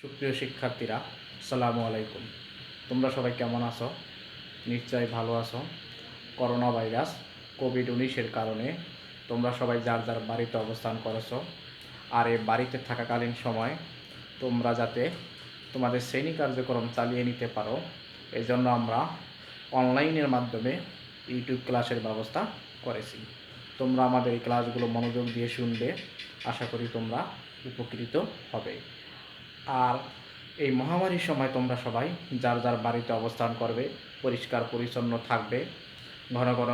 সুপ্রিয় শিক্ষার্থীরা, আসসালামু আলাইকুম। তোমরা সবাই কেমন আছো? নিশ্চয়ই ভালো আছো। করোনা ভাইরাস কোভিড-19-এর কারণে তোমরা সবাই যার যার বাড়িতে অবস্থান করেছো। আর এই বাড়িতে থাকাকালীন সময় তোমরা যাতে তোমাদের শ্রেণী কার্যক্রম চালিয়ে নিতে পারো, এই জন্য আমরা অনলাইনের মাধ্যমে ইউটিউব ক্লাসের ব্যবস্থা করেছি। তোমরা আমাদের এই ক্লাসগুলো মনোযোগ দিয়ে শুনবে, আশা করি তোমরা উপকৃত হবে। আর এই মহামারীর সময় তোমরা সবাই যার যার বাড়িতে অবস্থান করবে, পরিষ্কার পরিচ্ছন্ন থাকবে, ঘন ঘন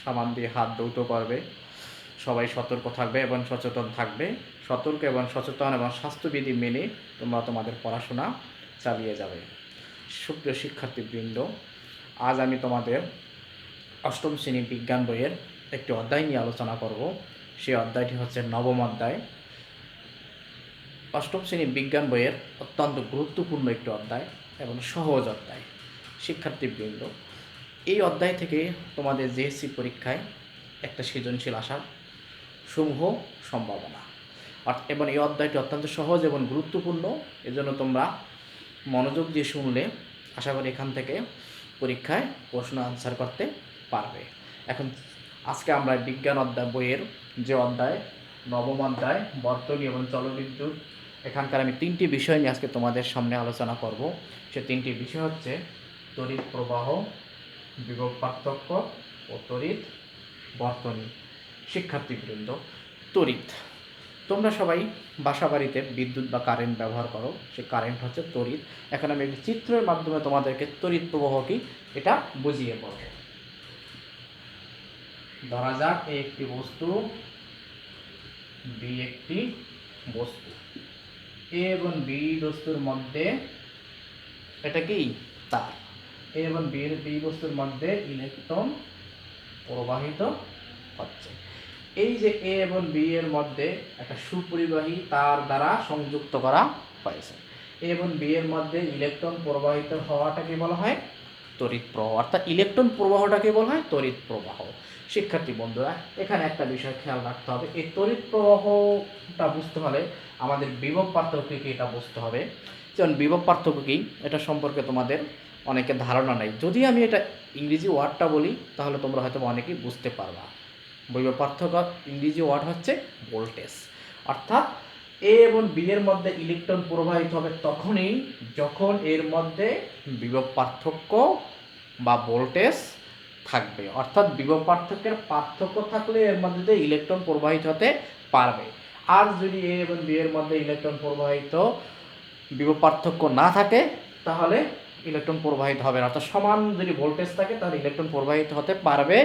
সাবান দিয়ে হাত ধৌত করবে, সবাই সতর্ক থাকবে এবং সচেতন থাকবে। সতর্ক এবং সচেতন এবং স্বাস্থ্যবিধি মেনে তোমরা তোমাদের পড়াশোনা চালিয়ে যাবে। সুপ্রিয় শিক্ষার্থীবৃন্দ, আজ আমি তোমাদের অষ্টম শ্রেণী বিজ্ঞান বইয়ের একটি অধ্যায় নিয়ে আলোচনা করব। সেই অধ্যায়টি হচ্ছে নবম অধ্যায়। অষ্টম শ্রেণী বিজ্ঞান বইয়ের অত্যন্ত গুরুত্বপূর্ণ একটি অধ্যায় এবং সহজ অধ্যায়। শিক্ষার্থীবৃন্দ, এই অধ্যায় থেকে তোমাদের জেএসসি পরীক্ষায় একটা সৃজনশীল আসার সমূহ সম্ভাবনা, এবং এই অধ্যায়টি অত্যন্ত সহজ এবং গুরুত্বপূর্ণ। এজন্য তোমরা মনোযোগ দিয়ে শুনলে আশা করি এখান থেকে পরীক্ষায় প্রশ্ন আনসার করতে পারবে। এখন আজকে আমরা বিজ্ঞান অধ্যায় বইয়ের যে অধ্যায়, নবম অধ্যায় বর্তনী এবং জলবিদ্যুৎ, এখানকার আমি তিনটি বিষয় নিয়ে আজকে তোমাদের সামনে আলোচনা করব। সে তিনটি বিষয় হচ্ছে তড়িৎ প্রবাহ, বিভব পার্থক্য ও তড়িৎ বর্তনী। শিক্ষার্থীবৃন্দ, তড়িৎ, তোমরা সবাই বাসা বাড়িতে বিদ্যুৎ বা কারেন্ট ব্যবহার করো, সে কারেন্ট হচ্ছে তড়িৎ। এখন আমি একটি চিত্রের মাধ্যমে তোমাদেরকে তড়িৎ প্রবাহ কি এটা বুঝিয়ে বলব। ধরা যাক এ একটি বস্তু, বি একটি বস্তু, এ এবং বি বস্তুর মধ্যে এটা কি তার, এ এবং বি বস্তুর মধ্যে ইলেকট্রন প্রবাহিত হচ্ছে। এই যে এ এবং বি এর মধ্যে একটা সুপরিবাহী তার দ্বারা সংযুক্ত করা হয়েছে। এ এবং বি এর মধ্যে ইলেকট্রন প্রবাহিত হওয়াটাকে বলা হয় তড়িৎ প্রবাহ, অর্থাৎ ইলেকট্রন প্রবাহটাকে বলা হয় তড়িৎ প্রবাহ। শিক্ষার্থী বন্ধুরা, এখানে একটা বিষয় খেয়াল রাখতে হবে, এই তড়িৎ প্রবাহটা বুঝতে হলে আমাদের বিভব পার্থক্য কি এটা বুঝতে হবে। যেমন বিভব পার্থক্য কি এটা সম্পর্কে তোমাদের অনেকের ধারণা নেই। যদি আমি এটা ইংরেজি ওয়ার্ডটা বলি তাহলে তোমরা হয়তো অনেকেই বুঝতে পারবা। বিভব পার্থক্য ইংরেজি ওয়ার্ড হচ্ছে ভোল্টেজ, অর্থাৎ এ এবং বি এর মধ্যে ইলেকট্রন প্রবাহিত হবে তখনই যখন এর মধ্যে বিভব পার্থক্য বা ভোল্টেজ থাকবে। অর্থাৎ বিভব পার্থক্যের পার্থক্য থাকলে এর মধ্যে দিয়ে ইলেকট্রন প্রবাহিত হতে পারবে। আর যদি এ এবং বি এর মধ্যে ইলেকট্রন প্রবাহিত বিভব পার্থক্য না থাকে তাহলে ইলেকট্রন প্রবাহিত হবে না। অর্থাৎ সমান যদি ভোল্টেজ থাকে তাহলে ইলেকট্রন প্রবাহিত হতে পারবে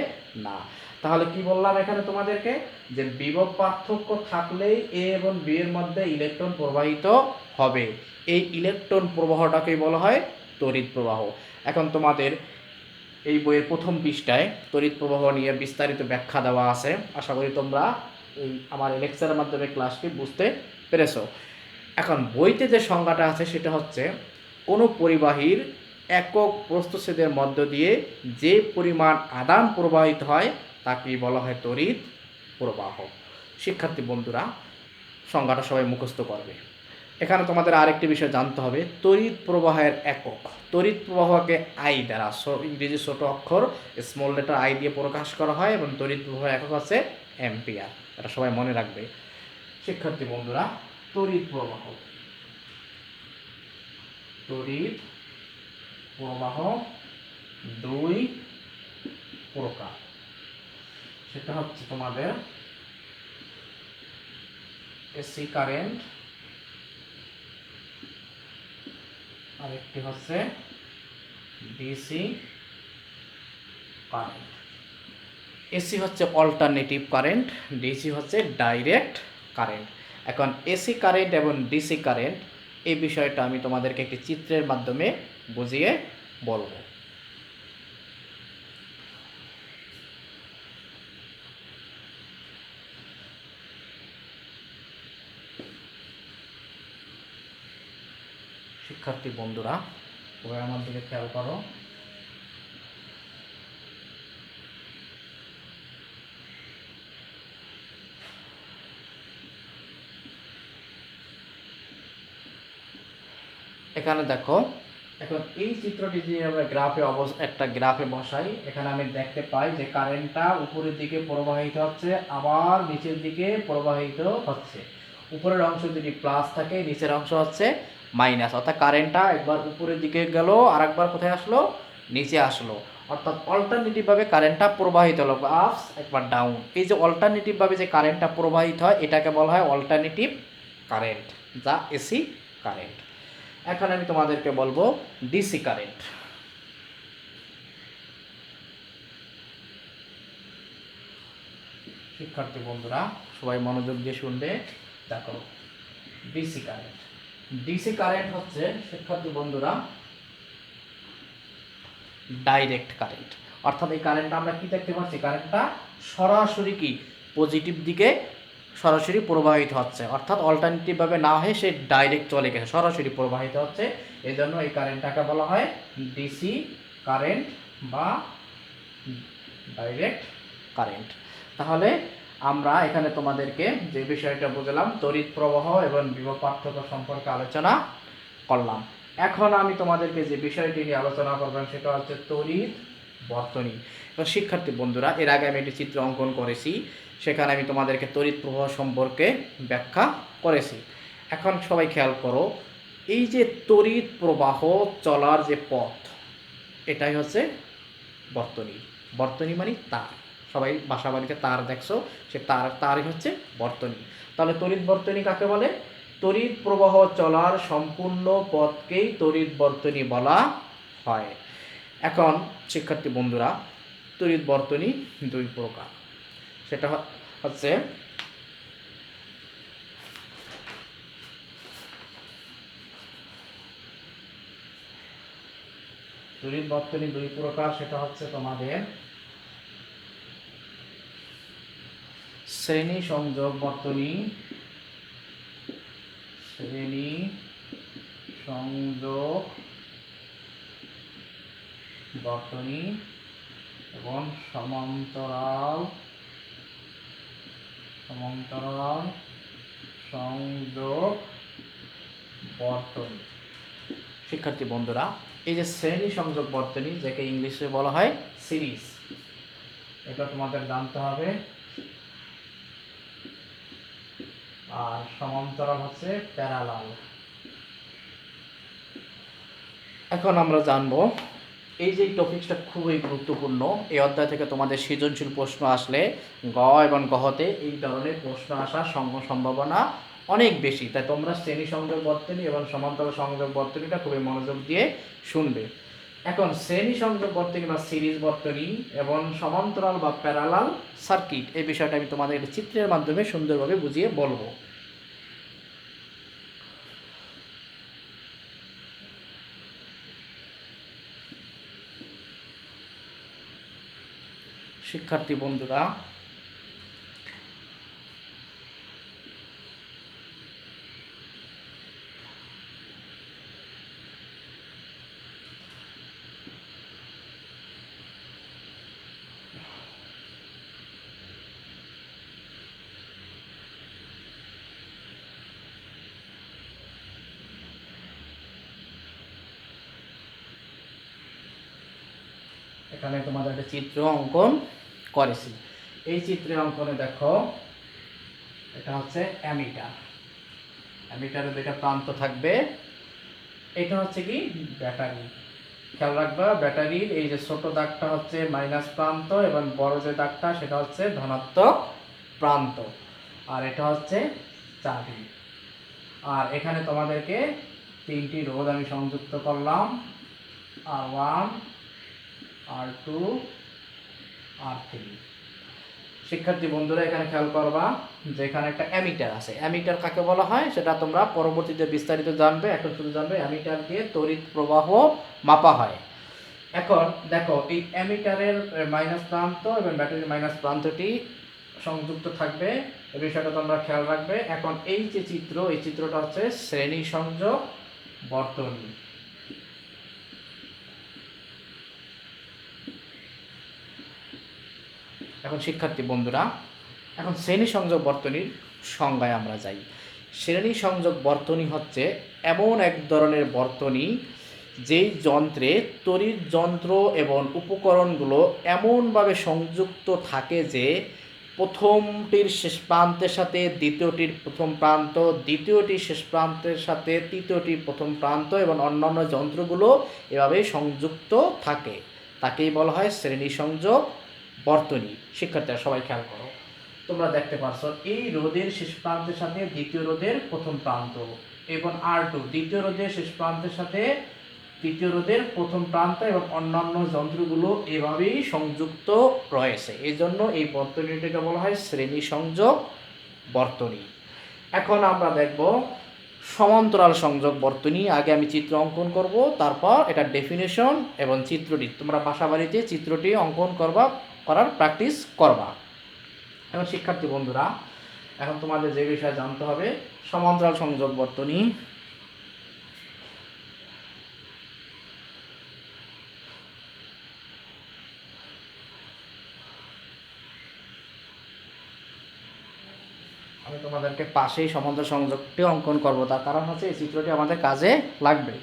না। তাহলে কি বললাম এখানে তোমাদেরকে, যে বিভব পার্থক্য থাকলেই এ এবং বি এর মধ্যে ইলেকট্রন প্রবাহিত হবে। এই ইলেকট্রন প্রবাহটাকে বলা হয় তড়িৎ প্রবাহ। এখন তোমাদের এই বইয়ের প্রথম পৃষ্ঠায় তড়িৎ প্রবাহ নিয়ে বিস্তারিত ব্যাখ্যা দেওয়া আছে। আশা করি তোমরা এই আমার লেকচারের মাধ্যমে ক্লাসটি বুঝতে পেরেছো। এখন বইতে যে সংজ্ঞাটা আছে সেটা হচ্ছে কোনো পরিবাহীর একক প্রস্থচ্ছেদের মধ্য দিয়ে যে পরিমাণ আদান প্রবাহিত হয় তাকে বলা হয় তড়িৎ প্রবাহ। শিক্ষার্থী বন্ধুরা, সংজ্ঞাটা সবাই মুখস্থ করবে। এখানে তোমাদের আরেকটি বিষয় জানতে হবে, তড়িৎ প্রবাহের একক। তড়িৎ প্রবাহকে আই দ্বারা, ইংরেজি ছোট অক্ষর স্মল লেটার আই দিয়ে প্রকাশ করা হয় এবং তড়িৎ প্রবাহের একক হচ্ছে অ্যাম্পিয়ার। এটা সবাই মনে রাখবে। শিক্ষার্থী বন্ধুরা, তড়িৎ প্রবাহ, তড়িৎ প্রবাহ দুই প্রকার। সেটা হচ্ছে তোমাদের এসি কারেন্ট, আরেকটি হচ্ছে ডিসি কারেন্ট। এসি হচ্ছে অল্টারনেটিভ কারেন্ট, ডিসি হচ্ছে ডাইরেক্ট কারেন্ট। এখন এসি কারেন্ট এবং ডিসি কারেন্ট এই বিষয়টা আমি তোমাদেরকে একটি চিত্রের মাধ্যমে বুঝিয়ে বলবো। শিক্ষার্থী বন্ধুরা, সবাই আমার দিকে খেয়াল করো। এখানে দেখো, এখন এই চিত্রটি যে আমরা একটা গ্রাফে বসাই, এখানে আমি দেখতে পাই যে কারেন্টটা উপরের দিকে প্রবাহিত হচ্ছে, আবার নিচের দিকে প্রবাহিত হচ্ছে। উপরের অংশ যদি প্লাস থাকে, নিচের অংশ হচ্ছে মাইনাস, অর্থাৎ কারেন্টটা একবার উপরের দিকে গেল, আর একবার কোথায় আসলো, নিচে আসলো। অর্থাৎ অল্টারনেটিভভাবে কারেন্টটা প্রবাহিত হলো, আপস একবার ডাউন। এই যে অল্টারনেটিভভাবে যে কারেন্টটা প্রবাহিত হয়, এটাকে বলা হয় অল্টারনেটিভ কারেন্ট, যা এসি কারেন্ট। এখন আমি তোমাদেরকে বলবো ডিসি কারেন্ট। শিক্ষার্থী বন্ধুরা সবাই মনোযোগ দিয়ে শুনবে। দেখো, ডিসি কারেন্ট। ডিসি কারেন্ট হচ্ছে শিক্ষার্থী বন্ধুরা ডাইরেক্ট কারেন্ট। অর্থাৎ এই কারেন্টটা আমরা কি দেখতে পাচ্ছি, কারেন্টটা সরাসরি কি পজিটিভ দিকে সরাসরি প্রবাহিত হচ্ছে, অর্থাৎ অল্টারনেটিভভাবে না হয়ে সে ডাইরেক্ট চলে গেছে, সরাসরি প্রবাহিত হচ্ছে। এই জন্য এই কারেন্টটাকে বলা হয় ডিসি কারেন্ট বা ডাইরেক্ট কারেন্ট। তাহলে আমরা এখানে তোমাদেরকে যে বিষয়টা বুঝলাম, তড়িৎ প্রবাহ এবং বিভব পার্থক্য সম্পর্কে আলোচনা করলাম। এখন আমি তোমাদেরকে যে বিষয়টি নিয়ে আলোচনা করলাম সেটা হচ্ছে তড়িৎ বর্তনী। এবং শিক্ষার্থী বন্ধুরা, এর আগে আমি একটি চিত্র অঙ্কন করেছি, সেখানে আমি তোমাদেরকে তড়িৎ প্রবাহ সম্পর্কে ব্যাখ্যা করেছি। এখন সবাই খেয়াল করো, এই যে তড়িৎ প্রবাহ চলার যে পথ, এটাই হচ্ছে বর্তনী। বর্তনী মানে তার, সবাই বাসা বাড়িতে তার দেখছো, সে তারই হচ্ছে বর্তনী। তাহলে তড়িৎ বর্তনী কাকে বলে? তড়িৎ প্রবাহ চলার সম্পূর্ণ পথকেই তড়িৎ বর্তনী বলা হয়। এখন শিক্ষার্থী বন্ধুরা, তড়িৎ বর্তনী দুই প্রকার। সেটা হচ্ছে তড়িৎ বর্তনী দুই প্রকার, সেটা হচ্ছে তোমাদের শ্রেণী সংযোগ বর্তনী, শ্রেণী সংযোগ বর্তনী এবং সমান্তরাল সংযোগ বর্তনী। শিক্ষার্থী বন্ধুরা, এই যে শ্রেণী সংযোগ বর্তনী, যাকে ইংলিশে বলা হয় সিরিজ, এটা তোমাদের জানতে হবে। আর সমান্তরাল হচ্ছে প্যারালাল। এখন আমরা জানবো, এই যে টপিকসটা খুবই গুরুত্বপূর্ণ। এই অধ্যায় থেকে তোমাদের সৃজনশীল প্রশ্ন আসলে গ এবং গহতে এই ধরনের প্রশ্ন আসার সম্ভাবনা অনেক বেশি। তাই তোমরা শ্রেণী সংযোগ বর্তনী এবং সমান্তরাল সংযোগ বর্তনীটা খুবই মনোযোগ দিয়ে শুনবে। এখন শ্রেণী সংযোগ বর্তনী বা সিরিজ বর্তনী এবং সমান্তরাল বা প্যারালাল সার্কিট, এই বিষয়টা আমি তোমাদের চিত্রের মাধ্যমে সুন্দরভাবে বুঝিয়ে বলবো। শিক্ষার্থী বন্ধুরা, এখানে তোমাদের একটা চিত্র অঙ্কন করেছি। এই চিত্রে অঙ্কনে দেখো, এটা হচ্ছে অ্যামিটার। অ্যামিটারে দুইটা প্রান্ত থাকবে। এটা হচ্ছে কি ব্যাটারি। খেয়াল রাখবা, ব্যাটারির এই যে ছোট দাগটা হচ্ছে মাইনাস প্রান্ত এবং বড় যে দাগটা সেটা হচ্ছে ধনাত্মক প্রান্ত। আর এটা হচ্ছে চাবি। আর এখানে তোমাদেরকে তিনটি রোধ আমি সংযুক্ত করলাম, R1, R2, R3। শিক্ষার্থী বন্ধুরা, এখানে খেয়াল করবা যে এখানে একটা অ্যামিটার আছে। অ্যামিটার কাকে বলা হয় সেটা তোমরা পরবর্তীতে বিস্তারিত জানবে। এখন শুধু জানবে অ্যামিটার দিয়ে তড়িৎ প্রবাহ মাপা হয়। এখন দেখো, এই অ্যামিটারের মাইনাস প্রান্ত এবং ব্যাটারির মাইনাস প্রান্তটি সংযুক্ত থাকবে, এই বিষয়টা তোমরা খেয়াল রাখবে। এখন এই যে চিত্র, এই চিত্রটা হচ্ছে শ্রেণী সংযোগ বর্তনী। এখন শিক্ষার্থী বন্ধুরা, এখন শ্রেণী সংযোগ বর্তনীর সংজ্ঞায় আমরা যাই। শ্রেণী সংযোগ বর্তনী হচ্ছে এমন এক ধরনের বর্তনী যেই যন্ত্রে তড়িৎ যন্ত্র এবং উপকরণগুলো এমনভাবে সংযুক্ত থাকে যে প্রথমটির শেষ প্রান্তের সাথে দ্বিতীয়টির প্রথম প্রান্ত, দ্বিতীয়টির শেষ প্রান্তের সাথে তৃতীয়টির প্রথম প্রান্ত এবং অন্যান্য যন্ত্রগুলো এভাবেই সংযুক্ত থাকে। তাকেই বলা হয় শ্রেণী সংযোগ বর্তনী। শিক্ষার্থীরা সবাই খেয়াল করো, তোমরা দেখতে পাচ্ছ এই রোধের শেষ প্রান্তের সাথে দ্বিতীয় রোধের প্রথম প্রান্ত এবং R2 দ্বিতীয় রোধের শেষ প্রান্তের সাথে তৃতীয় রোধের প্রথম প্রান্ত এবং অন্যান্য যন্ত্রগুলো এভাবেই সংযুক্ত রয়েছে। এই জন্য এই বর্তনীটিকে বলা হয় শ্রেণী সংযোগ বর্তনী। এখন আমরা দেখব সমান্তরাল সংযোগ বর্তনী। আগে আমি চিত্র অঙ্কন করব, তারপর এটা ডেফিনেশন এবং চিত্রটি তোমরা বাসাবাড়িতে চিত্রটি অঙ্কন করার প্র্যাকটিস করবা। এখন শিক্ষার্থী বন্ধুরা, এখন তোমাদের যে বিষয়ে জানতে হবে সমান্তরাল সংযোগ বর্তনী। আমি তোমাদেরকে পাশেই সমান্তরাল সংযোগটি অঙ্কন করব, তার কারণ হচ্ছে এই চিত্রটি আমাদের কাজে লাগবে।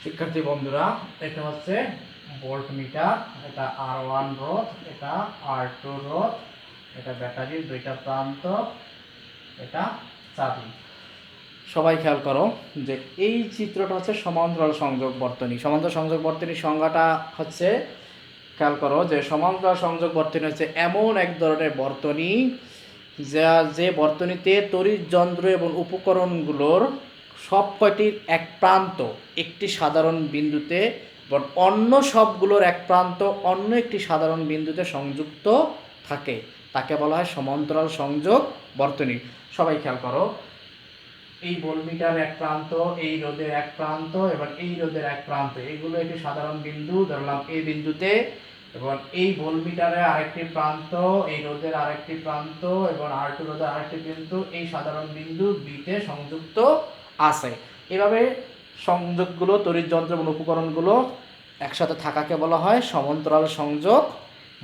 শিক্ষার্থী বন্ধুরা, এটা হচ্ছে ভোল্ট মিটার, এটা R1 রোধ, এটা R2 রোধ, এটা ব্যাটারির দুইটা প্রান্ত, এটা চাবি। সবাই খেয়াল করো যে এই চিত্রটা হচ্ছে সমান্তরাল সংযোগ বর্তনী। সমান্তরাল সংযোগ বর্তনীর সংজ্ঞাটা হচ্ছে, খেয়াল করো যে সমান্তরাল সংযোগ বর্তনী হচ্ছে এমন এক ধরনের বর্তনী যে বর্তনীতে তড়িৎ যন্ত্র এবং উপকরণগুলোর সব কয়টির এক প্রান্ত একটি সাধারণ বিন্দুতে অন্য সবগুলোর এক প্রান্ত অন্য একটি সাধারণ বিন্দুতে সংযুক্ত থাকে, তাকে বলা হয় সমান্তরাল সংযোগ বর্তনী। সবাই খেয়াল করো, এই ভোল্টমিটার এক প্রান্ত, এই রোধের এক প্রান্ত এবং এই রোধের এক প্রান্ত, এগুলো একটি সাধারণ বিন্দু ধরলাম এই বিন্দুতে, এবং এই ভোল্টমিটারের আরেকটি প্রান্ত, এই রোধের আরেকটি প্রান্ত এবং R2 রোধের আরেকটি বিন্দু এই সাধারণ বিন্দু বিতে সংযুক্ত আছে। এভাবে সংযোগগুলো তড়িৎ যন্ত্র এবং উপকরণগুলো একসাথে থাকাকে বলা হয় সমান্তরাল সংযোগ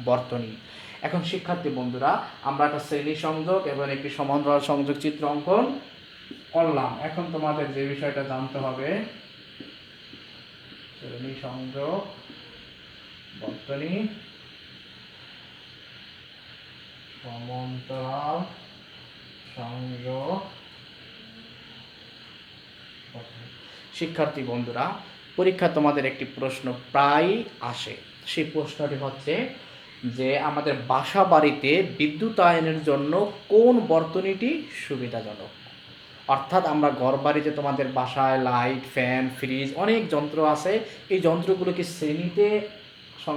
বর্তনী। এখন শিক্ষার্থী বন্ধুরা, আমরা একটা শ্রেণী সংযোগ এবং একটি সমান্তরাল সংযোগ চিত্র অঙ্কন করলাম। এখন তোমাদের যে বিষয়টা জানতে হবে শ্রেণী সংযোগ বর্তনী, সমান্তরাল সংযোগ। শিক্ষার্থী বন্ধুরা, পরীক্ষা তোমাদের একটি প্রশ্ন প্রায় আসে। সেই প্রশ্নটি হচ্ছে যে আমাদের বাসা বাড়িতে বিদ্যুতায়নের জন্য কোন বর্তনীটি সুবিধাজনক। অর্থাৎ আমরা ঘর বাড়িতে তোমাদের বাসায় লাইট, ফ্যান, ফ্রিজ অনেক যন্ত্র আছে, এই যন্ত্রগুলো কি শ্রেণীতে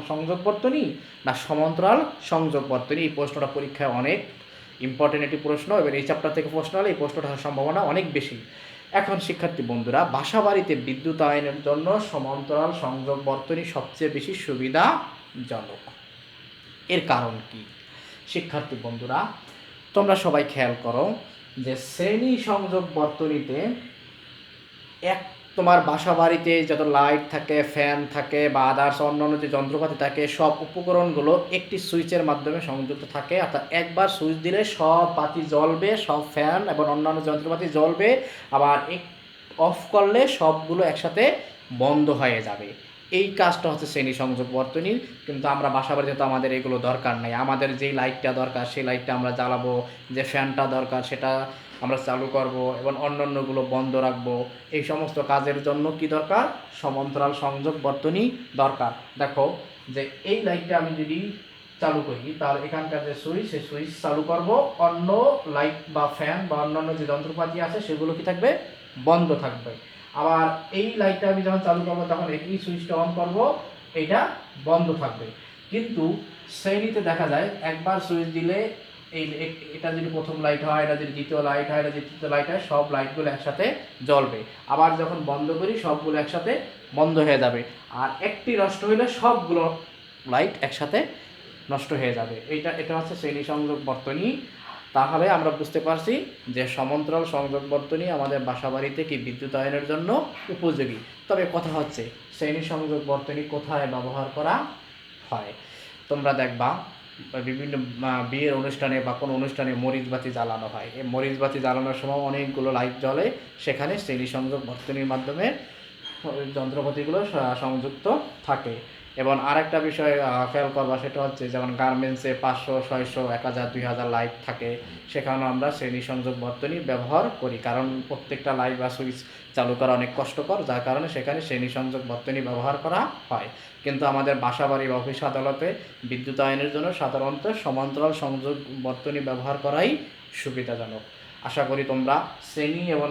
সংযোগ বর্তনী না সমান্তরাল সংযোগ বর্তনী? এই প্রশ্নটা পরীক্ষায় অনেক ইম্পর্টেন্ট একটি প্রশ্ন, এবং এই চ্যাপ্টার থেকে প্রশ্ন হলে এই প্রশ্নটা হওয়ার সম্ভাবনা অনেক বেশি। এখন শিক্ষার্থী বন্ধুরা, বাসা বাড়িতে বিদ্যুতায়নের জন্য সমান্তরাল সংযোগ বর্তনী সবচেয়ে বেশি সুবিধাজনক। এর কারণ কি? শিক্ষার্থী বন্ধুরা, তোমরা সবাই খেয়াল করো যে শ্রেণী সংযোগ বর্তনীতে তোমার বাসা বাড়িতে যত লাইট থাকে, ফ্যান থাকে বা আদার্স অন্যান্য যে যন্ত্রপাতি থাকে, সব উপকরণগুলো একটি সুইচের মাধ্যমে সংযুক্ত থাকে। অর্থাৎ একবার সুইচ দিলে সব বাতি জ্বলবে, সব ফ্যান এবং অন্যান্য যন্ত্রপাতি জ্বলবে, আবার অফ করলে সবগুলো একসাথে বন্ধ হয়ে যাবে। এই কাজটা হচ্ছে শ্রেণী সংযোগ বর্তনীর। কিন্তু আমরা বাসা বাড়িতে তো আমাদের এগুলো দরকার নেই। আমাদের যেই লাইটটা দরকার সেই লাইটটা আমরা জ্বালাবো, যে ফ্যানটা দরকার সেটা আমরা চালু করব এবং অন্যান্যগুলো বন্ধ রাখবো। এই সমস্ত কাজের জন্য কি দরকার? সমান্তরাল সংযোগ বর্তনী দরকার। দেখো যে এই লাইটটা আমি যদি চালু করি, তাহলে এখানকার যে সুইচ, সেই সুইচ চালু করব, অন্য লাইট বা ফ্যান বা অন্যান্য যে যন্ত্রপাতি আছে সেগুলো কি থাকবে, বন্ধ থাকবে। আবার এই লাইটটা আমি যখন চালু করবো তখন এই সুইচটা অন করব, এটা বন্ধ থাকবে। কিন্তু শ্রেণীতে দেখা যায় একবার সুইচ দিলে এটা যদি প্রথম লাইট হয়, এটা যদি দ্বিতীয় লাইট হয়, এটা যদি তৃতীয় লাইট হয়, সব লাইটগুলো একসাথে জ্বলবে। আবার যখন বন্ধ করি সবগুলো একসাথে বন্ধ হয়ে যাবে। আর একটি নষ্ট হইলে সবগুলো লাইট একসাথে নষ্ট হয়ে যাবে। এটা হচ্ছে শ্রেণী সংযোগ বর্তনী। তাহলে আমরা বুঝতে পারছি যে সমান্তরাল সংযোগ বর্তনী আমাদের বাসাবাড়িতে কি বিদ্যুতায়নের জন্য উপযোগী। তবে কথা হচ্ছে শ্রেণী সংযোগ বর্তনী কোথায় ব্যবহার করা হয়। তোমরা দেখবা বিভিন্ন বিয়ের অনুষ্ঠানে বা কোনো অনুষ্ঠানে মরিচবাতি জ্বালানো হয়। এই মরিচবাতি জ্বালানোর সময় অনেকগুলো লাইট জ্বলে, সেখানে শ্রেণী সংযোগ বর্তনীর মাধ্যমে যন্ত্রপাতিগুলো সংযুক্ত থাকে। এবং আরেকটা বিষয় খেয়াল করবা, সেটা হচ্ছে যেমন গার্মেন্টসে 500, 600, 1000, 2000 লাইট থাকে, সেখানেও আমরা শ্রেণী সংযোগ বর্তনী ব্যবহার করি, কারণ প্রত্যেকটা লাইট বা সুইচ চালু করা অনেক কষ্টকর, যার কারণে সেখানে শ্রেণী সংযোগ বর্তনী ব্যবহার করা হয়। কিন্তু আমাদের বাসাবাড়ি বা অফিস আদালতে বিদ্যুতায়নের জন্য সাধারণত সমান্তরাল সংযোগ বর্তনী ব্যবহার করাই সুবিধাজনক। আশা করি তোমরা শ্রেণী এবং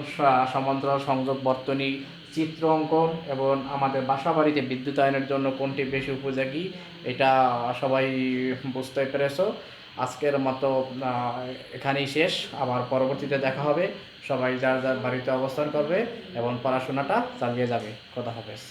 সমান্তরাল সংযোগ বর্তনী, চিত্র অঙ্কন এবং আমাদের বাসাবাড়িতে বিদ্যুতায়নের জন্য কোনটি বেশি উপযোগী এটা সবাই বুঝতে পেরেছো। আজকের মতো এখানেই শেষ, আবার পরবর্তীতে দেখা হবে। সবাই যার যার বাড়িতে অবস্থান করবে এবং পড়াশোনাটা চালিয়ে যাবে। খোদা হাফেজ।